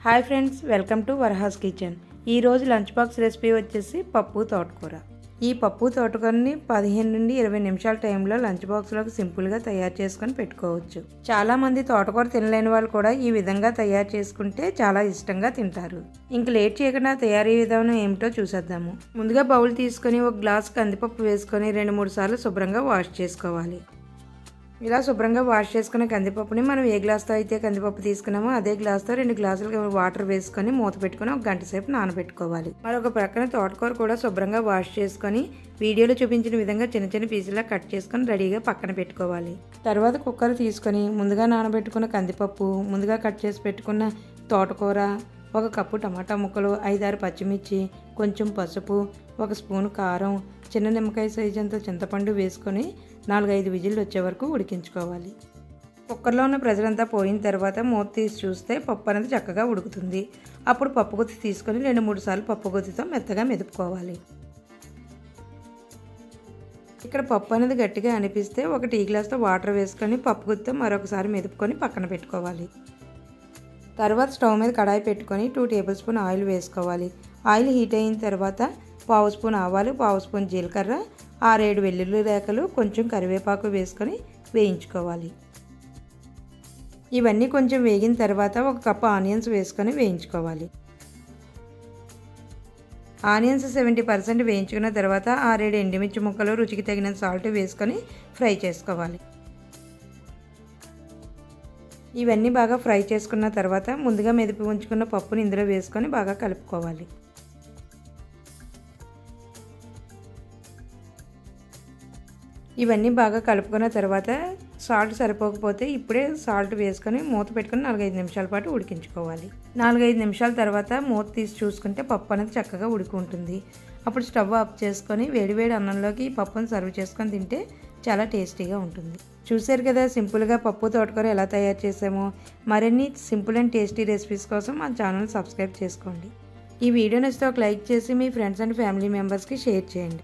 Hi friends, welcome to Varahas kitchen. ఈరోజు lunch box recipe వచ్చేసి పప్పు తోటకూర. ఈ పప్పు తోటకూరని 15 నుండి 20 నిమిషాల టైంలో లంచ్ బాక్స్లోకి సింపుల్గా తయారు చేసుకొని పెట్టుకోవచ్చు. చాలామంది తోటకూర తినలేని వాళ్ళు కూడా ఈ విధంగా తయారు చేసుకుంటే చాలా ఇష్టంగా తింటారు. ఇంక లేట్ చేయకుండా తయారీ విధానం ఏమిటో చూసేద్దాము. ముందుగా బౌల్ తీసుకొని ఒక గ్లాస్ కందిపప్పు వేసుకొని 2-3 సార్లు శుభ్రంగా వాష్ చేసుకోవాలి. ఇలా శుభ్రంగా వాష్ చేసుకున్న కందిపప్పుని మనం ఏ గ్లాస్తో అయితే కందిపప్పు తీసుకున్నామో అదే గ్లాస్తో 2 గ్లాసులు వాటర్ వేసుకొని మూత పెట్టుకొని 1 గంట సేపు నానబెట్టుకోవాలి. మరొక ప్రక్కన తోటకూర కూడా శుభ్రంగా వాష్ చేసుకొని వీడియోలో చూపించిన విధంగా చిన్న చిన్న పీసులా కట్ చేసుకొని రెడీగా పక్కన పెట్టుకోవాలి. తర్వాత కుక్కర్ తీసుకొని ముందుగా నానబెట్టుకున్న కందిపప్పు, ముందుగా కట్ చేసి పెట్టుకున్న తోటకూర, 1 కప్పు టమాటా ముక్కలు, 5-6 పచ్చిమిర్చి, కొంచెం పసుపు, 1 స్పూన్ కారం, చిన్న నిమ్మకాయ సైజు అంత చింతపండు వేసుకొని 4-5 విజిల్లు వచ్చే వరకు ఉడికించుకోవాలి. కుక్కర్లో ఉన్న ప్రెషర్ అంతా పోయిన తర్వాత మూత తీసి చూస్తే పప్పు అనేది చక్కగా ఉడుకుతుంది. అప్పుడు పప్పు గుత్తి తీసుకొని 2-3 సార్లు పప్పు గుత్తితో మెత్తగా మెదుపుకోవాలి. ఇక్కడ పప్పు అనేది గట్టిగా అనిపిస్తే 1 టీ గ్లాస్తో వాటర్ వేసుకొని పప్పు గుత్తితో మరొకసారి మెదుపుకొని పక్కన పెట్టుకోవాలి. తర్వాత స్టవ్ మీద కడాయి పెట్టుకొని 2 టేబుల్ స్పూన్ ఆయిల్ వేసుకోవాలి. ఆయిల్ హీట్ అయిన తర్వాత 1/2 స్పూన్ ఆవాలు, 1/2 స్పూన్ జీలకర్ర, 6-7 వెల్లుల్లి రేకలు, కొంచెం కరివేపాకు వేసుకొని వేయించుకోవాలి. ఇవన్నీ కొంచెం వేగిన తర్వాత 1 కప్పు ఆనియన్స్ వేసుకొని వేయించుకోవాలి. ఆనియన్స్ 70% వేయించుకున్న తర్వాత 6-7 ఎండుమిర్చి ముక్కలు, రుచికి తగినంత సాల్ట్ వేసుకొని ఫ్రై చేసుకోవాలి. ఇవన్నీ బాగా ఫ్రై చేసుకున్న తర్వాత ముందుగా మెదిపి ఉంచుకున్న పప్పుని ఇందులో వేసుకొని బాగా కలుపుకోవాలి. ఇవన్నీ బాగా కలుపుకున్న తర్వాత సాల్ట్ సరిపోకపోతే ఇప్పుడే సాల్ట్ వేసుకొని మూత పెట్టుకొని 4-5 నిమిషాల పాటు ఉడికించుకోవాలి. 4-5 నిమిషాల తర్వాత మూత తీసి చూసుకుంటే పప్పు అనేది చక్కగా ఉడుకుంటుంది. అప్పుడు స్టవ్ ఆఫ్ చేసుకొని వేడివేడి అన్నంలోకి ఈ పప్పును సర్వ్ చేసుకొని తింటే చాలా టేస్టీగా ఉంటుంది. చూశారు కదా, సింపుల్గా పప్పు తోటకూర ఎలా తయారు చేసామో. మరిన్ని సింపుల్ అండ్ టేస్టీ రెసిపీస్ కోసం మా ఛానల్ సబ్స్క్రైబ్ చేసుకోండి. ఈ వీడియో నచ్చితే ఒక లైక్ చేసి మీ ఫ్రెండ్స్ అండ్ ఫ్యామిలీ మెంబర్స్కి షేర్ చేయండి.